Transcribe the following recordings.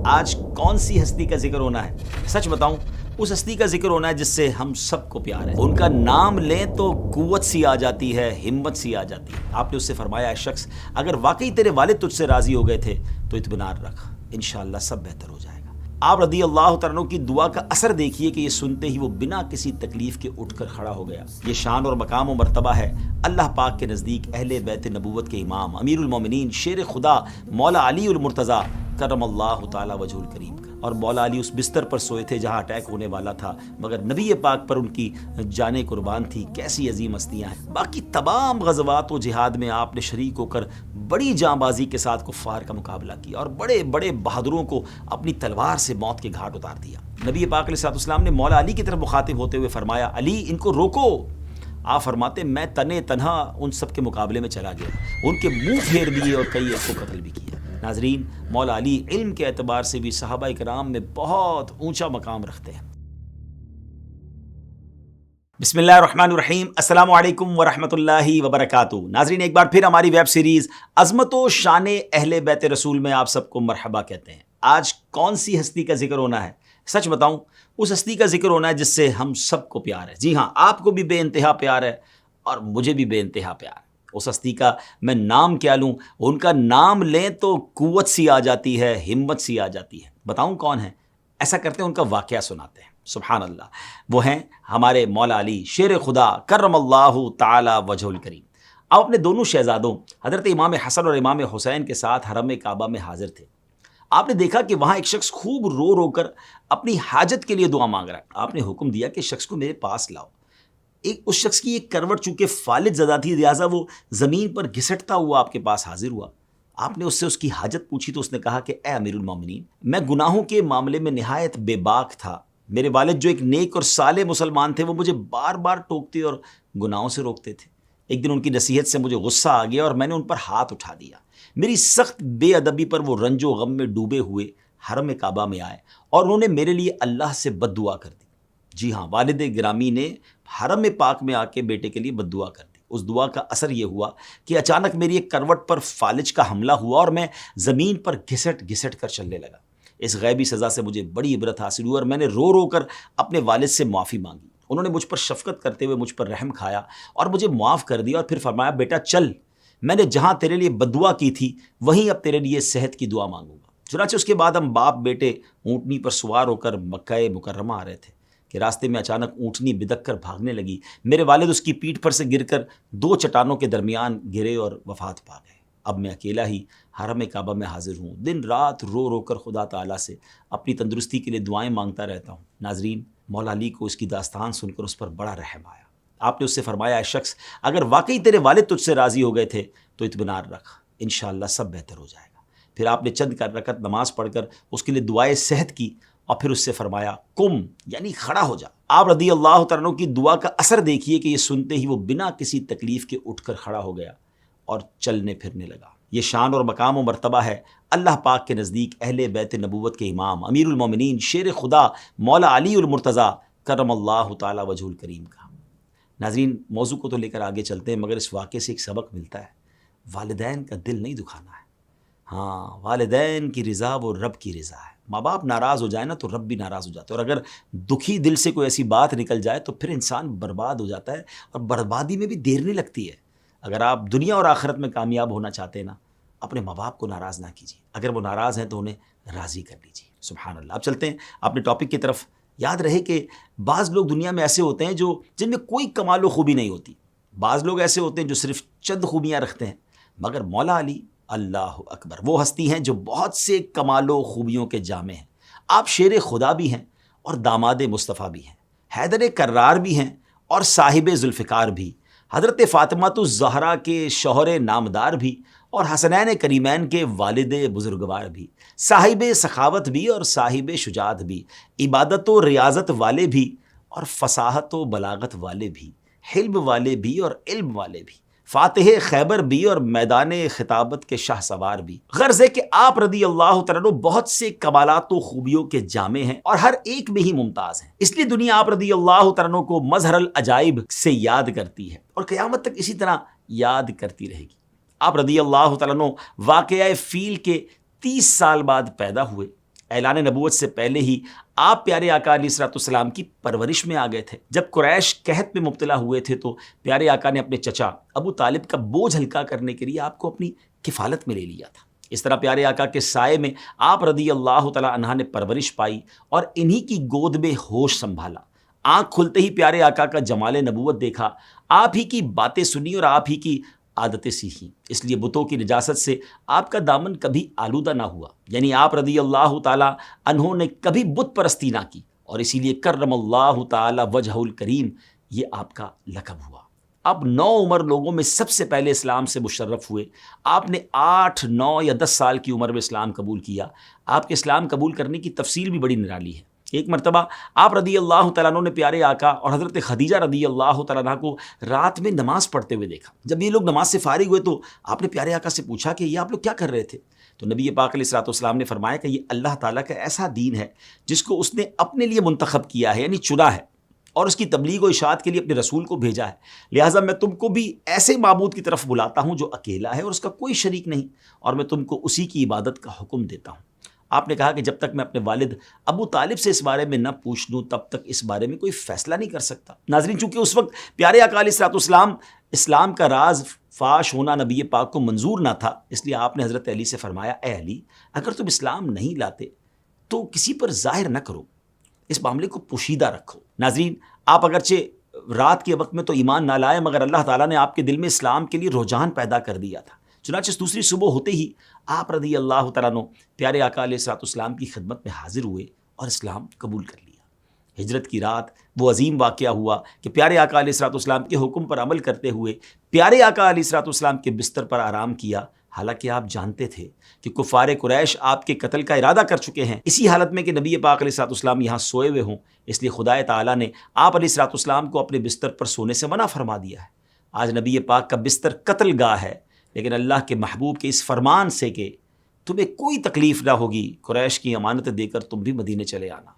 آج کون سی ہستی کا ذکر ہونا ہے؟ سچ بتاؤں، اس ہستی کا ذکر ہونا ہے جس سے ہم سب کو پیار ہے۔ ان کا نام لیں تو قوت سی آ جاتی ہے، ہمت سی آ جاتی ہے۔ آپ نے اس سے فرمایا، اے شخص، اگر واقعی تیرے والد تجھ سے راضی ہو گئے تھے تو اطمینان رکھ، انشاءاللہ سب بہتر ہو جائے گا۔ آپ رضی اللہ تعالیٰ عنہ کی دعا کا اثر دیکھیے کہ یہ سنتے ہی وہ بنا کسی تکلیف کے اٹھ کر کھڑا ہو گیا۔ یہ شان اور مقام و مرتبہ ہے اللہ پاک کے نزدیک اہل بیت نبوت کے امام امیر المومنین شیر خدا مولا علی المرتضیٰ کرم اللہ تعالی وجہ الکریم کا۔ اور مولا علی اس بستر پر سوئے تھے جہاں اٹیک ہونے والا تھا، مگر نبی پاک پر ان کی جانیں قربان تھی۔ کیسی عظیم ہستیاں ہیں۔ باقی تمام غزوات و جہاد میں آپ نے شریک ہو کر بڑی جاں بازی کے ساتھ کفار کا مقابلہ کیا اور بڑے بڑے بہادروں کو اپنی تلوار سے موت کے گھاٹ اتار دیا۔ نبی پاک علیہ الصلوۃ والسلام نے مولا علی کی طرف مخاطب ہوتے ہوئے فرمایا، علی ان کو روکو۔ آپ فرماتے، میں تنے تنہا ان سب کے مقابلے میں چلا گیا، ان کے منہ پھیر دیے اور کئی ایک کو قتل بھی کیا۔ ناظرین، مولا علی علم کے اعتبار سے بھی صحابہ کرام میں بہت اونچا مقام رکھتے ہیں۔ بسم اللہ الرحمن الرحیم، السلام علیکم ورحمۃ اللہ وبرکاتہ۔ ناظرین، ایک بار پھر ہماری ویب سیریز عظمت و شان اہل بیت رسول میں آپ سب کو مرحبا کہتے ہیں۔ آج کون سی ہستی کا ذکر ہونا ہے؟ سچ بتاؤں، اس ہستی کا ذکر ہونا ہے جس سے ہم سب کو پیار ہے۔ جی ہاں، آپ کو بھی بے انتہا پیار ہے اور مجھے بھی بے انتہا پیار ہے۔ اس ہستی کا میں نام کیا لوں؟ ان کا نام لیں تو قوت سی آ جاتی ہے، ہمت سی آ جاتی ہے۔ بتاؤں کون ہے؟ ایسا کرتے ہیں ان کا واقعہ سناتے ہیں۔ سبحان اللہ، وہ ہیں ہمارے مولا علی شیر خدا کرم اللہ تعالی وجہ الکریم۔ آپ اپنے دونوں شہزادوں حضرت امام حسن اور امام حسین کے ساتھ حرم کعبہ میں حاضر تھے۔ آپ نے دیکھا کہ وہاں ایک شخص خوب رو رو کر اپنی حاجت کے لیے دعا مانگ رہا ہے۔ آپ نے حکم دیا کہ شخص کو میرے پاس لاؤ۔ اس شخص کی ایک کروٹ چونکہ فالج زدہ تھی، لہٰذا وہ زمین پر گھسٹتا ہوا آپ کے پاس حاضر ہوا۔ آپ نے اس سے اس کی حاجت پوچھی تو اس نے کہا کہ اے امیر المومنین، میں گناہوں کے معاملے میں نہایت بے باک تھا۔ میرے والد جو ایک نیک اور صالح مسلمان تھے، وہ مجھے بار بار ٹوکتے اور گناہوں سے روکتے تھے۔ ایک دن ان کی نصیحت سے مجھے غصہ آ گیا اور میں نے ان پر ہاتھ اٹھا دیا۔ میری سخت بے ادبی پر وہ رنج و غم میں ڈوبے ہوئے حرم کعبہ میں آئے اور انہوں نے میرے لیے اللہ سے بد دعا کر دی۔ جی ہاں، والد گرامی نے حرم پاک میں آ کے بیٹے کے لیے بد دعا کر دی۔ اس دعا کا اثر یہ ہوا کہ اچانک میری ایک کروٹ پر فالج کا حملہ ہوا اور میں زمین پر گھسٹ گھسٹ کر چلنے لگا۔ اس غیبی سزا سے مجھے بڑی عبرت حاصل ہوئی اور میں نے رو رو کر اپنے والد سے معافی مانگی۔ انہوں نے مجھ پر شفقت کرتے ہوئے مجھ پر رحم کھایا اور مجھے معاف کر دیا اور پھر فرمایا، بیٹا چل، میں نے جہاں تیرے لیے بد دعا کی تھی وہیں اب تیرے لیے صحت کی دعا مانگوں گا۔ چنانچہ اس کے بعد ہم باپ بیٹے اونٹنی پر سوار ہو کر مکہ مکرمہ آ رہے تھے کہ راستے میں اچانک اونٹنی بدک کر بھاگنے لگی۔ میرے والد اس کی پیٹھ پر سے گر کر دو چٹانوں کے درمیان گرے اور وفات پا گئے۔ اب میں اکیلا ہی حرم کعبہ میں حاضر ہوں، دن رات رو رو کر خدا تعالیٰ سے اپنی تندرستی کے لیے دعائیں مانگتا رہتا ہوں۔ ناظرین، مولا علی کو اس کی داستان سن کر اس پر بڑا رحم آیا۔ آپ نے اس سے فرمایا، اے شخص، اگر واقعی تیرے والد تجھ سے راضی ہو گئے تھے تو اطمینان رکھ، انشاءاللہ سب بہتر ہو جائے گا۔ پھر آپ نے چند رکعت نماز پڑھ کر اس کے لیے دعائے صحت کی اور پھر اس سے فرمایا، قم، یعنی کھڑا ہو جا۔ آپ رضی اللہ تعالیٰ عنہ کی دعا کا اثر دیکھیے کہ یہ سنتے ہی وہ بنا کسی تکلیف کے اٹھ کر کھڑا ہو گیا اور چلنے پھرنے لگا۔ یہ شان اور مقام و مرتبہ ہے اللہ پاک کے نزدیک اہل بیت نبوت کے امام امیر المومنین شیر خدا مولا علی المرتضیٰ کرم اللہ تعالی وجہ الکریم کا۔ ناظرین، موضوع کو تو لے کر آگے چلتے ہیں، مگر اس واقعے سے ایک سبق ملتا ہے، والدین کا دل نہیں دکھانا ہے۔ ہاں، والدین کی رضا وہ رب کی رضا ہے۔ ماں باپ ناراض ہو جائے نا تو رب بھی ناراض ہو جاتا ہے، اور اگر دکھی دل سے کوئی ایسی بات نکل جائے تو پھر انسان برباد ہو جاتا ہے، اور بربادی میں بھی دیر نہیں لگتی ہے۔ اگر آپ دنیا اور آخرت میں کامیاب ہونا چاہتے ہیں نا، اپنے ماں باپ کو ناراض نہ کیجیے، اگر وہ ناراض ہیں تو انہیں راضی کر لیجیے۔ سبحان اللہ۔ اب چلتے ہیں اپنے ٹاپک کی طرف۔ یاد رہے کہ بعض لوگ دنیا میں ایسے ہوتے ہیں جن میں کوئی کمال و خوبی نہیں ہوتی، بعض لوگ ایسے ہوتے ہیں جو صرف چند خوبیاں رکھتے ہیں، مگر مولا علی اللہ اکبر وہ ہستی ہیں جو بہت سے کمال و خوبیوں کے جامع ہیں۔ آپ شیر خدا بھی ہیں اور داماد مصطفیٰ بھی ہیں، حیدر کرار بھی ہیں اور صاحب ذوالفقار بھی، حضرت فاطمہ الزہرا کے شوہر نامدار بھی اور حسنین کریمین کے والد بزرگوار بھی، صاحب سخاوت بھی اور صاحب شجاعت بھی، عبادت و ریاضت والے بھی اور فصاحت و بلاغت والے بھی، حلم والے بھی اور علم والے بھی، فاتح خیبر بھی اور میدان خطابت کے شاہ سوار بھی۔ غرض ہے کہ آپ رضی اللہ تعالیٰ عنہ بہت سے کمالات و خوبیوں کے جامع ہیں اور ہر ایک میں ہی ممتاز ہیں، اس لیے دنیا آپ رضی اللہ تعالیٰ عنہ کو مظہر العجائب سے یاد کرتی ہے اور قیامت تک اسی طرح یاد کرتی رہے گی۔ آپ رضی اللہ تعالیٰ عنہ واقعہ فیل کے 30 سال بعد پیدا ہوئے اعلان نبوت سے پہلے ہی آپ پیارے آقا علیہ الصلوۃ والسلام کی پرورش میں آ گئے تھے۔ جب قریش قحط میں مبتلا ہوئے تھے تو پیارے آقا نے اپنے چچا ابو طالب کا بوجھ ہلکا کرنے کے لیے آپ کو اپنی کفالت میں لے لیا تھا۔ اس طرح پیارے آقا کے سائے میں آپ رضی اللہ تعالی عنہ نے پرورش پائی اور انہی کی گود میں ہوش سنبھالا۔ آنکھ کھلتے ہی پیارے آقا کا جمال نبوت دیکھا، آپ ہی کی باتیں سنی اور آپ ہی کی عادتیں سیکھیں۔ اس لیے بتوں کی نجاست سے آپ کا دامن کبھی آلودہ نہ ہوا، یعنی آپ رضی اللہ تعالی عنہ نے کبھی بت پرستی نہ کی، اور اسی لیے کرم اللہ تعالی وجہ الکریم یہ آپ کا لقب ہوا۔ آپ 9 عمر لوگوں میں سب سے پہلے اسلام سے مشرف ہوئے۔ آپ نے 8، 9 یا 10 سال کی عمر میں اسلام قبول کیا۔ آپ کے اسلام قبول کرنے کی تفصیل بھی بڑی نرالی ہے۔ ایک مرتبہ آپ رضی اللہ تعالیٰ عنہ نے پیارے آقا اور حضرت خدیجہ رضی اللہ تعالیٰ عنہ کو رات میں نماز پڑھتے ہوئے دیکھا۔ جب یہ لوگ نماز سے فارغ ہوئے تو آپ نے پیارے آقا سے پوچھا کہ یہ آپ لوگ کیا کر رہے تھے؟ تو نبی پاک علیہ الصلوۃ والسلام نے فرمایا کہ یہ اللہ تعالیٰ کا ایسا دین ہے جس کو اس نے اپنے لیے منتخب کیا ہے، یعنی چنا ہے، اور اس کی تبلیغ و اشاعت کے لیے اپنے رسول کو بھیجا ہے۔ لہٰذا میں تم کو بھی ایسے معبود کی طرف بلاتا ہوں جو اکیلا ہے اور اس کا کوئی شریک نہیں، اور میں تم کو اسی کی عبادت کا حکم دیتا ہوں۔ آپ نے کہا کہ جب تک میں اپنے والد ابو طالب سے اس بارے میں نہ پوچھ لوں تب تک اس بارے میں کوئی فیصلہ نہیں کر سکتا۔ ناظرین، چونکہ اس وقت پیارے آقا علیہ الصلوۃ والسلام اسلام کا راز فاش ہونا نبی پاک کو منظور نہ تھا، اس لیے آپ نے حضرت علی سے فرمایا، اے علی، اگر تم اسلام نہیں لاتے تو کسی پر ظاہر نہ کرو، اس معاملے کو پوشیدہ رکھو۔ ناظرین، آپ اگرچہ رات کے وقت میں تو ایمان نہ لائے، مگر اللہ تعالیٰ نے آپ کے دل میں اسلام کے لیے رجحان پیدا کر دیا تھا۔ چنانچہ دوسری صبح ہوتے ہی آپ رضی اللہ تعالیٰ عنہ پیارے آقا علیہ الصلوۃ والسلام کی خدمت میں حاضر ہوئے اور اسلام قبول کر لیا۔ ہجرت کی رات وہ عظیم واقعہ ہوا کہ پیارے آقا علیہ الصلوۃ والسلام کے حکم پر عمل کرتے ہوئے پیارے آقا علیہ الصلوۃ والسلام کے بستر پر آرام کیا، حالانکہ آپ جانتے تھے کہ کفار قریش آپ کے قتل کا ارادہ کر چکے ہیں، اسی حالت میں کہ نبی پاک علیہ الصلوۃ والسلام یہاں سوئے ہوئے ہوں۔ اس لیے خدا تعالیٰ نے آپ علیہ الصلوۃ والسلام کو اپنے بستر پر سونے سے منع فرما دیا ہے۔ آج نبی پاک کا بستر قتل گاہ ہے، لیکن اللہ کے محبوب کے اس فرمان سے کہ تمہیں کوئی تکلیف نہ ہوگی، قریش کی امانتیں دے کر تم بھی مدینے چلے آنا۔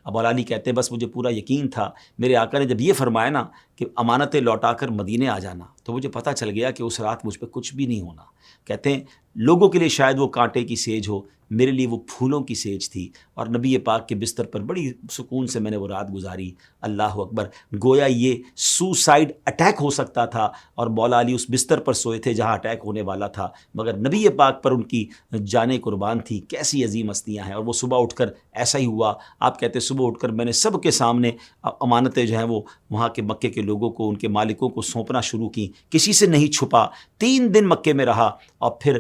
اب مولا علی کہتے ہیں بس مجھے پورا یقین تھا، میرے آقا نے جب یہ فرمایا نا کہ امانتیں لوٹا کر مدینے آ جانا، تو مجھے پتہ چل گیا کہ اس رات مجھ پہ کچھ بھی نہیں ہونا۔ کہتے ہیں لوگوں کے لیے شاید وہ کانٹے کی سیج ہو، میرے لیے وہ پھولوں کی سیج تھی، اور نبی پاک کے بستر پر بڑی سکون سے میں نے وہ رات گزاری۔ اللہ اکبر، گویا یہ سوسائڈ اٹیک ہو سکتا تھا، اور مولا علی اس بستر پر سوئے تھے جہاں اٹیک ہونے والا تھا، مگر نبی پاک پر ان کی جانیں قربان تھی۔ کیسی عظیم ہستیاں ہیں۔ اور وہ صبح اٹھ کر ایسا ہی ہوا، آپ کہتے ہیں صبح اٹھ کر میں نے سب کے سامنے امانتیں جو ہیں وہ وہاں کے مکے کے لوگوں کو، ان کے مالکوں کو سونپنا شروع کی، کسی سے نہیں چھپا۔ 3 دن مکے میں رہا، اور پھر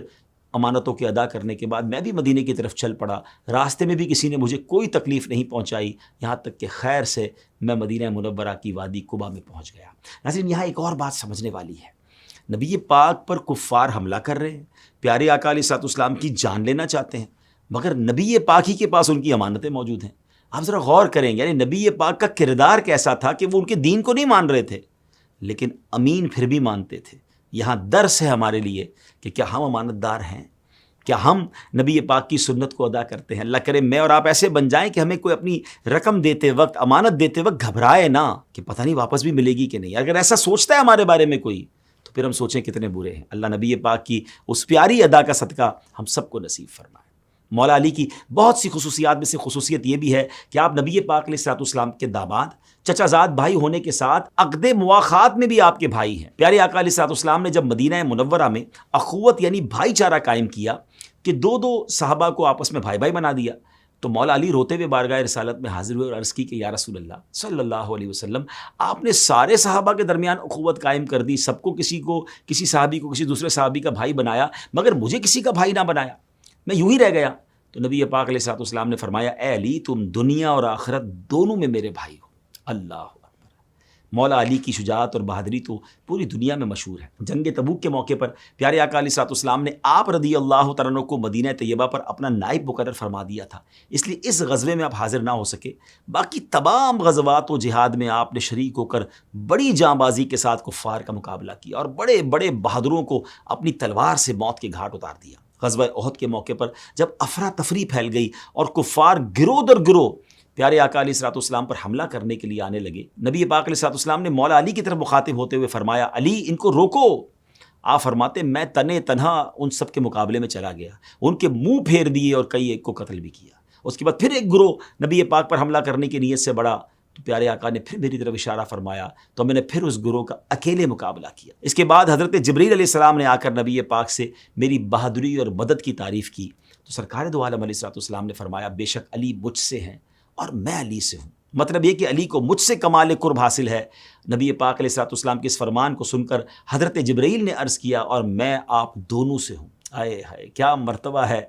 امانتوں کے ادا کرنے کے بعد میں بھی مدینے کی طرف چل پڑا۔ راستے میں بھی کسی نے مجھے کوئی تکلیف نہیں پہنچائی، یہاں تک کہ خیر سے میں مدینہ منورہ کی وادی قباء میں پہنچ گیا۔ ناظرین، یہاں ایک اور بات سمجھنے والی ہے۔ نبی پاک پر کفار حملہ کر رہے ہیں، پیارے آقا علیہ الصلوۃ والسلام کی جان لینا چاہتے ہیں، مگر نبی پاک ہی کے پاس ان کی امانتیں موجود ہیں۔ آپ ذرا غور کریں، یعنی نبی پاک کا کردار کیسا تھا کہ وہ ان کے دین کو نہیں مان رہے تھے، لیکن امین پھر بھی مانتے تھے۔ یہاں درس ہے ہمارے لیے کہ کیا ہم امانت دار ہیں؟ کیا ہم نبی پاک کی سنت کو ادا کرتے ہیں؟ اللہ کرے میں اور آپ ایسے بن جائیں کہ ہمیں کوئی اپنی رقم دیتے وقت، امانت دیتے وقت گھبرائے نہ کہ پتہ نہیں واپس بھی ملے گی کہ نہیں۔ اگر ایسا سوچتا ہے ہمارے بارے میں کوئی، تو پھر ہم سوچیں کتنے برے ہیں۔ اللہ نبی پاک کی اس پیاری ادا کا صدقہ ہم سب کو نصیب فرمائے۔ مولا علی کی بہت سی خصوصیات میں سے خصوصیت یہ بھی ہے کہ آپ نبی پاک علیہ الصلوۃ والسلام کے داماد، چچا زاد بھائی ہونے کے ساتھ عقد مواخات میں بھی آپ کے بھائی ہیں۔ پیارے آقا علیہ الصلوۃ والسلام نے جب مدینہ منورہ میں اخوت یعنی بھائی چارہ قائم کیا کہ 2 صحابہ کو آپس میں بھائی بھائی بنا دیا، تو مولا علی روتے ہوئے بارگاہ رسالت میں حاضر ہوئے اور عرض کی کہ یا رسول اللہ صلی اللہ علیہ وسلم، آپ نے سارے صحابہ کے درمیان اخوت قائم کر دی، سب کو کسی صحابی کو کسی دوسرے صحابی کا بھائی بنایا، مگر مجھے کسی کا بھائی نہ بنایا، میں یوں ہی رہ گیا۔ تو نبی پاک علیہ الصلوۃ والسلام نے فرمایا، اے علی، تم دنیا اور آخرت دونوں میں میرے بھائی ہو۔ اللہ اکبر۔ مولا علی کی شجاعت اور بہادری تو پوری دنیا میں مشہور ہے۔ جنگ تبوک کے موقع پر پیارے آقا علیہ الصلوۃ والسلام نے آپ رضی اللہ تعالیٰ عنہ کو مدینہ طیبہ پر اپنا نائب مقرر فرما دیا تھا، اس لیے اس غزوے میں آپ حاضر نہ ہو سکے۔ باقی تمام غزوات و جہاد میں آپ نے شریک ہو کر بڑی جاں بازی کے ساتھ کفار کا مقابلہ کیا اور بڑے بڑے بہادروں کو اپنی تلوار سے موت کے گھاٹ اتار دیا۔ غزوہ احد کے موقع پر جب افراتفری پھیل گئی اور کفار گروہ در گروہ پیارے آقا علیہ الصلوۃ والسلام پر حملہ کرنے کے لیے آنے لگے، نبی پاک علیہ الصلوۃ والسلام نے مولا علی کی طرف مخاطب ہوتے ہوئے فرمایا، علی ان کو روکو۔ آپ فرماتے میں تنہا ان سب کے مقابلے میں چلا گیا، ان کے منہ پھیر دیے اور کئی ایک کو قتل بھی کیا۔ اس کے بعد پھر ایک گروہ نبی پاک پر حملہ کرنے کی نیت سے بڑھا تو پیارے آقا نے پھر میری طرف اشارہ فرمایا تو میں نے پھر اس گروہ کا اکیلے مقابلہ کیا۔ اس کے بعد حضرت جبریل علیہ السلام نے آ کر نبی پاک سے میری بہادری اور مدد کی تعریف کی تو سرکار دو عالم علیہ السلام نے فرمایا بے شک علی مجھ سے ہیں اور میں علی سے ہوں۔ مطلب یہ کہ علی کو مجھ سے کمال قرب حاصل ہے۔ نبی پاک علیہ السلام کے اس فرمان کو سن کر حضرت جبرائیل نے عرض کیا اور میں آپ دونوں سے ہوں۔ آئے ہائے کیا مرتبہ ہے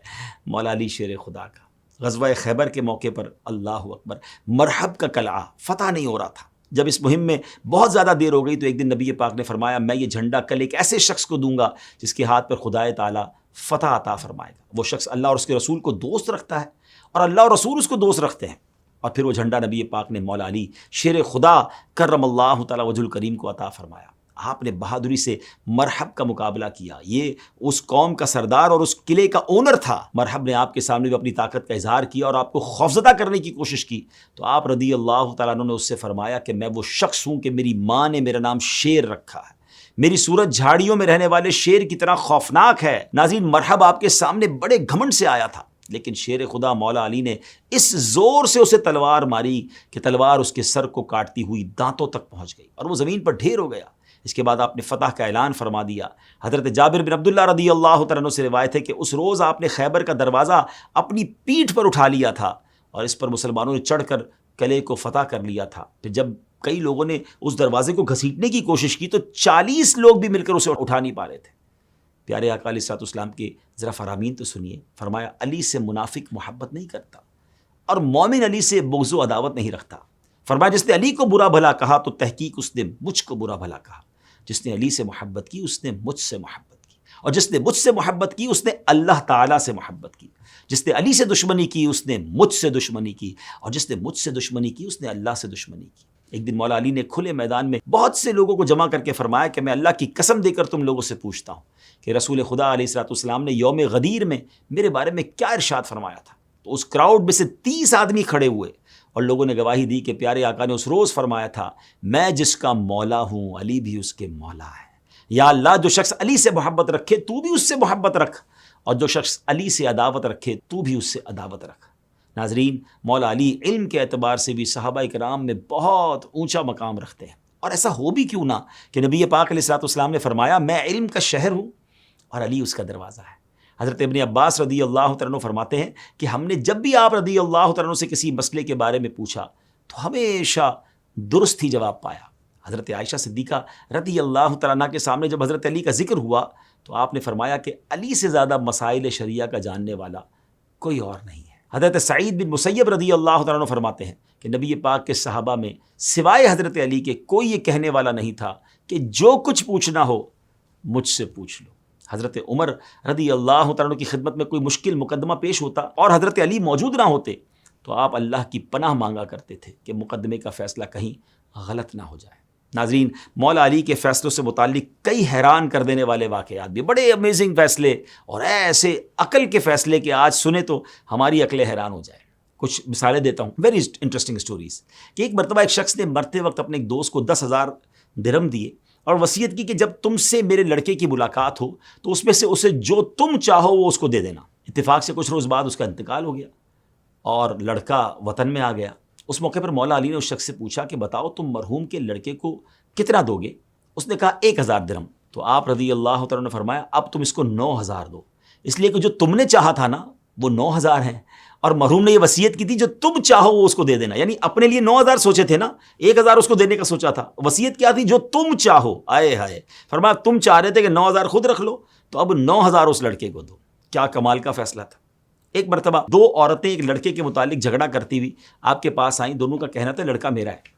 مولا علی شیر خدا کا۔ غزوہ خیبر کے موقع پر اللہ اکبر مرحب کا قلعہ فتح نہیں ہو رہا تھا۔ جب اس مہم میں بہت زیادہ دیر ہو گئی تو ایک دن نبی پاک نے فرمایا میں یہ جھنڈا کل ایک ایسے شخص کو دوں گا جس کے ہاتھ پر خدا تعالیٰ فتح عطا فرمائے گا۔ وہ شخص اللہ اور اس کے رسول کو دوست رکھتا ہے اور اللہ اور رسول اس کو دوست رکھتے ہیں۔ اور پھر وہ جھنڈا نبی پاک نے مولا علی شیر خدا کرم اللہ تعالیٰ وجہ الکریم کو عطا فرمایا۔ آپ نے بہادری سے مرحب کا مقابلہ کیا۔ یہ اس قوم کا سردار اور اس قلعے کا اونر تھا۔ مرحب نے آپ کے سامنے بھی اپنی طاقت کا اظہار کیا اور آپ کو خوفزدہ کرنے کی کوشش کی تو آپ رضی اللہ تعالیٰ عنہ نے اس سے فرمایا کہ میں وہ شخص ہوں کہ میری ماں نے میرا نام شیر رکھا ہے، میری صورت جھاڑیوں میں رہنے والے شیر کی طرح خوفناک ہے۔ ناظرین مرحب آپ کے سامنے بڑے گھمنڈ سے آیا تھا لیکن شیر خدا مولا علی نے اس زور سے اسے تلوار ماری کہ تلوار اس کے سر کو کاٹتی ہوئی دانتوں تک پہنچ گئی اور وہ زمین پر ڈھیر ہو گیا۔ اس کے بعد آپ نے فتح کا اعلان فرما دیا۔ حضرت جابر بن عبداللہ رضی اللہ تعالیٰ عنہ سے روایت ہے کہ اس روز آپ نے خیبر کا دروازہ اپنی پیٹھ پر اٹھا لیا تھا اور اس پر مسلمانوں نے چڑھ کر قلعے کو فتح کر لیا تھا۔ پھر جب کئی لوگوں نے اس دروازے کو گھسیٹنے کی کوشش کی تو 40 لوگ بھی مل کر اسے اٹھا نہیں پا رہے تھے۔ پیارے آقا علیہ السلام کے ذرا فرامین تو سنیے۔ فرمایا علی سے منافق محبت نہیں کرتا اور مومن علی سے بغض و عداوت نہیں رکھتا۔ فرمایا جس نے علی کو برا بھلا کہا تو تحقیق اس نے مجھ کو برا بھلا کہا، جس نے علی سے محبت کی اس نے مجھ سے محبت کی، اور جس نے مجھ سے محبت کی اس نے اللہ تعالیٰ سے محبت کی، جس نے علی سے دشمنی کی اس نے مجھ سے دشمنی کی، اور جس نے مجھ سے دشمنی کی اس نے اللہ سے دشمنی کی۔ ایک دن مولا علی نے کھلے میدان میں بہت سے لوگوں کو جمع کر کے فرمایا کہ میں اللہ کی قسم دے کر تم لوگوں سے پوچھتا ہوں کہ رسول خدا علیہ السلام نے یوم غدیر میں میرے بارے میں کیا ارشاد فرمایا تھا۔ تو اس کراؤڈ میں سے 30 آدمی کھڑے ہوئے اور لوگوں نے گواہی دی کہ پیارے آقا نے اس روز فرمایا تھا میں جس کا مولا ہوں علی بھی اس کے مولا ہے۔ یا اللہ جو شخص علی سے محبت رکھے تو بھی اس سے محبت رکھ، اور جو شخص علی سے عداوت رکھے تو بھی اس سے عداوت رکھ۔ ناظرین مولا علی علم کے اعتبار سے بھی صحابہ کرام میں بہت اونچا مقام رکھتے ہیں، اور ایسا ہو بھی کیوں نہ کہ نبی پاک علیہ السلام نے فرمایا میں علم کا شہر ہوں اور علی اس کا دروازہ ہے۔ حضرت ابن عباس رضی اللہ تعالیٰ عنہ فرماتے ہیں کہ ہم نے جب بھی آپ رضی اللہ تعالیٰ عنہ سے کسی مسئلے کے بارے میں پوچھا تو ہمیشہ درست ہی جواب پایا۔ حضرت عائشہ صدیقہ رضی اللہ تعالیٰ عنہ کے سامنے جب حضرت علی کا ذکر ہوا تو آپ نے فرمایا کہ علی سے زیادہ مسائل شریعہ کا جاننے والا کوئی اور نہیں ہے۔ حضرت سعید بن مسیب رضی اللہ تعالیٰ عنہ فرماتے ہیں کہ نبی پاک کے صحابہ میں سوائے حضرت علی کے کوئی یہ کہنے والا نہیں تھا کہ جو کچھ پوچھنا ہو مجھ سے پوچھ لو۔ حضرت عمر رضی اللہ تعالیٰ عنہ کی خدمت میں کوئی مشکل مقدمہ پیش ہوتا اور حضرت علی موجود نہ ہوتے تو آپ اللہ کی پناہ مانگا کرتے تھے کہ مقدمے کا فیصلہ کہیں غلط نہ ہو جائے۔ ناظرین مولا علی کے فیصلوں سے متعلق کئی حیران کر دینے والے واقعات بھی، بڑے امیزنگ فیصلے اور ایسے عقل کے فیصلے کہ آج سنیں تو ہماری عقلیں حیران ہو جائے۔ کچھ مثالیں دیتا ہوں، ویری انٹرسٹنگ سٹوریز۔ کہ ایک مرتبہ ایک شخص نے مرتے وقت اپنے ایک دوست کو 10,000 درہم دیے اور وصیت کی کہ جب تم سے میرے لڑکے کی ملاقات ہو تو اس میں سے اسے جو تم چاہو وہ اس کو دے دینا۔ اتفاق سے کچھ روز بعد اس کا انتقال ہو گیا اور لڑکا وطن میں آ گیا۔ اس موقع پر مولا علی نے اس شخص سے پوچھا کہ بتاؤ تم مرحوم کے لڑکے کو کتنا دو گے؟ اس نے کہا 1,000 درہم۔ تو آپ رضی اللہ تعالیٰ نے فرمایا اب تم اس کو 9,000 دو، اس لیے کہ جو تم نے چاہا تھا نا وہ 9,000 ہیں، اور مرحوم نے یہ وصیت کی تھی جو تم چاہو وہ اس کو دے دینا۔ یعنی اپنے لیے 9,000 سوچے تھے نا، 1,000 اس کو دینے کا سوچا تھا۔ وصیت کیا تھی؟ جو تم چاہو۔ آئے ہائے، فرمایا تم چاہ رہے تھے کہ 9,000 خود رکھ لو تو اب 9,000 اس لڑکے کو دو۔ کیا کمال کا فیصلہ تھا۔ ایک مرتبہ 2 عورتیں ایک لڑکے کے متعلق جھگڑا کرتی ہوئی آپ کے پاس آئیں۔ دونوں کا کہنا تھا لڑکا میرا ہے۔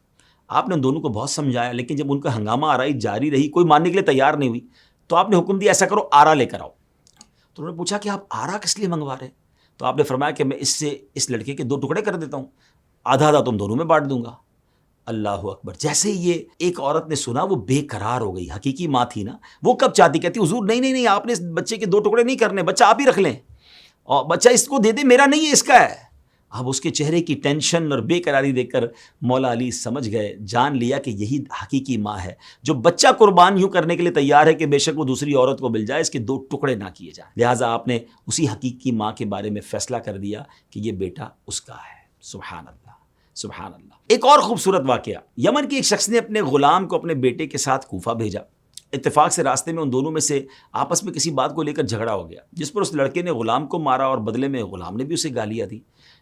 آپ نے ان دونوں کو بہت سمجھایا لیکن جب ان کا ہنگامہ آرائی جاری رہی، کوئی ماننے کے لیے تیار نہیں ہوئی، تو آپ نے حکم دیا ایسا کرو آرا لے کر آؤ۔ تو انہوں نے پوچھا کہ آپ آرا کس لیے منگوا رہے؟ تو آپ نے فرمایا کہ میں اس لڑکے کے 2 ٹکڑے کر دیتا ہوں، آدھا آدھا تم دونوں میں بانٹ دوں گا۔ اللہ اکبر۔ جیسے ہی یہ ایک عورت نے سنا وہ بے قرار ہو گئی۔ حقیقی ماں تھی نا، وہ کب چاہتی، کہتی حضور نہیں آپ نے اس بچے کے 2 ٹکڑے نہیں کرنے، بچہ آپ ہی رکھ لیں اور بچہ اس کو دے دے، میرا نہیں ہے اس کا ہے۔ اب اس کے چہرے کی ٹینشن اور بے قراری دیکھ کر مولا علی سمجھ گئے، جان لیا کہ یہی حقیقی ماں ہے جو بچہ قربان یوں کرنے کے لیے تیار ہے کہ بے شک وہ دوسری عورت کو مل جائے، اس کے دو ٹکڑے نہ کیے جائیں۔ لہٰذا آپ نے اسی حقیقی ماں کے بارے میں فیصلہ کر دیا کہ یہ بیٹا اس کا ہے۔ سبحان اللہ، سبحان اللہ۔ ایک اور خوبصورت واقعہ، یمن کے ایک شخص نے اپنے غلام کو اپنے بیٹے کے ساتھ کوفہ بھیجا۔ اتفاق سے راستے میں ان دونوں میں سے آپس میں کسی بات کو لے کر جھگڑا ہو گیا، جس پر اس لڑکے نے غلام کو مارا اور بدلے میں غلام نے بھی اسے گالیاں دی۔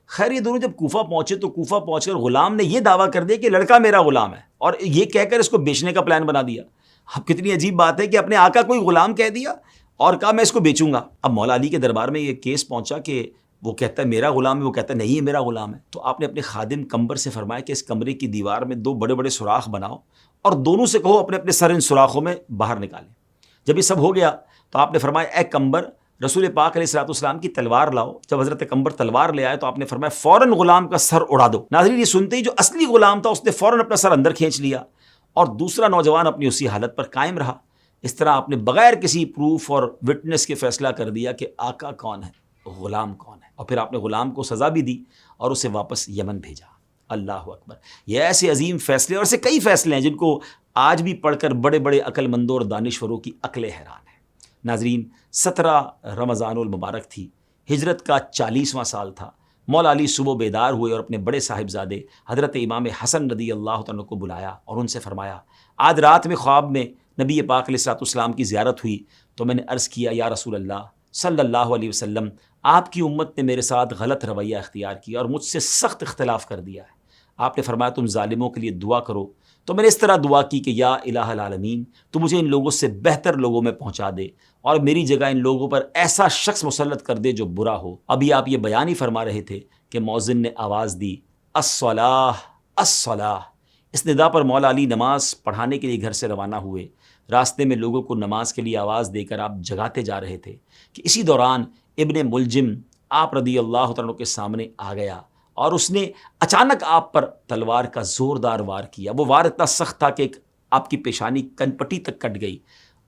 خیر یہ دونوں جب کوفہ پہنچے تو کوفہ پہنچ کر غلام نے یہ دعویٰ کر دیا کہ لڑکا میرا غلام ہے، اور یہ کہہ کر اس کو بیچنے کا پلان بنا دیا۔ اب کتنی عجیب بات ہے کہ اپنے آقا کوئی غلام کہہ دیا اور کہا میں اس کو بیچوں گا۔ اب مولا علی کے دربار میں یہ کیس پہنچا کہ وہ کہتا ہے میرا غلام ہے، وہ کہتا ہے نہیں یہ میرا غلام ہے۔ تو آپ نے اپنے خادم کمبر سے فرمایا کہ اس کمرے کی دیوار میں 2 بڑے بڑے سوراخ بناؤ اور دونوں سے کہو اپنے اپنے سر ان سوراخوں میں باہر نکالیں۔ جب یہ سب ہو گیا تو آپ نے فرمایا اے کمبر، رسول پاک علیہ الصلوۃ والسلام کی تلوار لاؤ۔ جب حضرت کمبر تلوار لے آئے تو آپ نے فرمایا فوراً غلام کا سر اڑا دو۔ ناظرین یہ سنتے ہی جو اصلی غلام تھا اس نے فوراً اپنا سر اندر کھینچ لیا اور دوسرا نوجوان اپنی اسی حالت پر قائم رہا۔ اس طرح آپ نے بغیر کسی پروف اور وٹنس کے فیصلہ کر دیا کہ آقا کون ہے، غلام کون ہے، اور پھر آپ نے غلام کو سزا بھی دی اور اسے واپس یمن بھیجا۔ اللہ اکبر۔ یہ ایسے عظیم فیصلے اور ایسے کئی فیصلے ہیں جن کو آج بھی پڑھ کر بڑے بڑے عقل مندوں اور دانشوروں کی عقلیں حیران ہیں۔ ناظرین 17 رمضان المبارک تھی، ہجرت کا 40واں سال تھا۔ مولا علی صبح بیدار ہوئے اور اپنے بڑے صاحبزادے حضرت امام حسن رضی اللہ عنہ کو بلایا اور ان سے فرمایا آج رات میں خواب میں نبی پاک علیہ الصلوۃ والسلام کی زیارت ہوئی تو میں نے عرض کیا یا رسول اللہ صلی اللہ علیہ وسلم، آپ کی امت نے میرے ساتھ غلط رویہ اختیار کیا اور مجھ سے سخت اختلاف کر دیا ہے۔ آپ نے فرمایا تم ظالموں کے لیے دعا کرو، تو میں نے اس طرح دعا کی کہ یا الہ العالمین تو مجھے ان لوگوں سے بہتر لوگوں میں پہنچا دے اور میری جگہ ان لوگوں پر ایسا شخص مسلط کر دے جو برا ہو۔ ابھی آپ یہ بیان ہی فرما رہے تھے کہ مؤذن نے آواز دی الصلاۃ الصلاۃ۔ اس ندا پر مولا علی نماز پڑھانے کے لیے گھر سے روانہ ہوئے۔ راستے میں لوگوں کو نماز کے لیے آواز دے کر آپ جگاتے جا رہے تھے کہ اسی دوران ابن ملجم آپ رضی اللہ عنہ کے سامنے آ گیا اور اس نے اچانک آپ پر تلوار کا زوردار وار کیا۔ وہ وار اتنا سخت تھا کہ آپ کی پیشانی کنپٹی تک کٹ گئی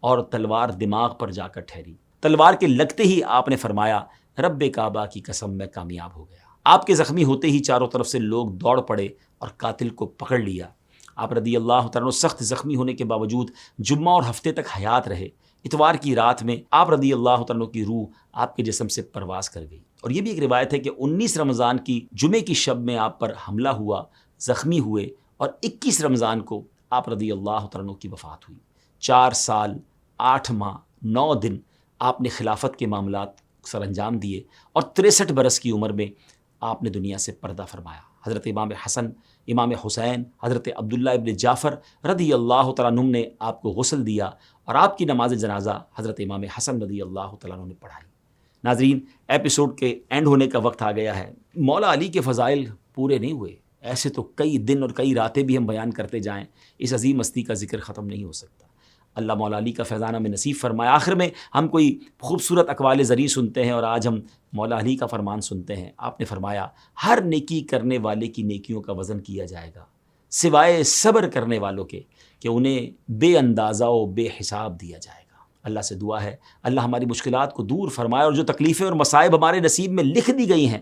اور تلوار دماغ پر جا کر ٹھہری۔ تلوار کے لگتے ہی آپ نے فرمایا رب کعبہ کی قسم میں کامیاب ہو گیا۔ آپ کے زخمی ہوتے ہی چاروں طرف سے لوگ دوڑ پڑے اور قاتل کو پکڑ لیا۔ آپ رضی اللہ عنہ سخت زخمی ہونے کے باوجود جمعہ اور ہفتے تک حیات رہے۔ اتوار کی رات میں آپ رضی اللہ عنہ کی روح آپ کے جسم سے پرواز کر گئی، اور یہ بھی ایک روایت ہے کہ 19 رمضان کی جمعے کی شب میں آپ پر حملہ ہوا، زخمی ہوئے، اور 21 رمضان کو آپ رضی اللہ عنہ کی وفات ہوئی۔ 4 سال 8 ماہ 9 دن آپ نے خلافت کے معاملات سر انجام دیے اور 63 برس کی عمر میں آپ نے دنیا سے پردہ فرمایا۔ حضرت امام حسن، امام حسین، حضرت عبداللہ ابن جعفر رضی اللہ تعالیٰ عنہ نے آپ کو غسل دیا اور آپ کی نماز جنازہ حضرت امام حسن رضی اللہ تعالیٰ عنہ نے پڑھائی۔ ناظرین ایپیسوڈ کے اینڈ ہونے کا وقت آ گیا ہے۔ مولا علی کے فضائل پورے نہیں ہوئے، ایسے تو کئی دن اور کئی راتیں بھی ہم بیان کرتے جائیں، اس عظیم ہستی کا ذکر ختم نہیں ہو سکتا۔ اللہ مولا علی کا فیضان ہمیں نصیب فرمائے۔ آخر میں ہم کوئی خوبصورت اقوال زرعی سنتے ہیں اور آج ہم مولا علی کا فرمان سنتے ہیں۔ آپ نے فرمایا ہر نیکی کرنے والے کی نیکیوں کا وزن کیا جائے گا سوائے صبر کرنے والوں کے کہ انہیں بے اندازہ و بے حساب دیا جائے گا۔ اللہ سے دعا ہے اللہ ہماری مشکلات کو دور فرمائے اور جو تکلیفیں اور مصائب ہمارے نصیب میں لکھ دی گئی ہیں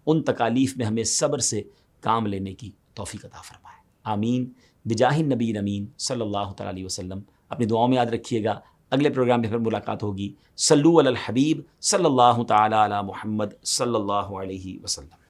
ان تکالیف میں ہمیں صبر سے کام لینے کی توفیق عطا فرمائے۔ آمین بجاہ النبی امین صلی اللہ تعالیٰ علیہ وسلم۔ اپنی دعاؤں میں یاد رکھیے گا، اگلے پروگرام میں پھر ملاقات ہوگی۔ صلو علی الحبیب صلی اللہ تعالیٰ علی محمد صلی اللہ علیہ وسلم۔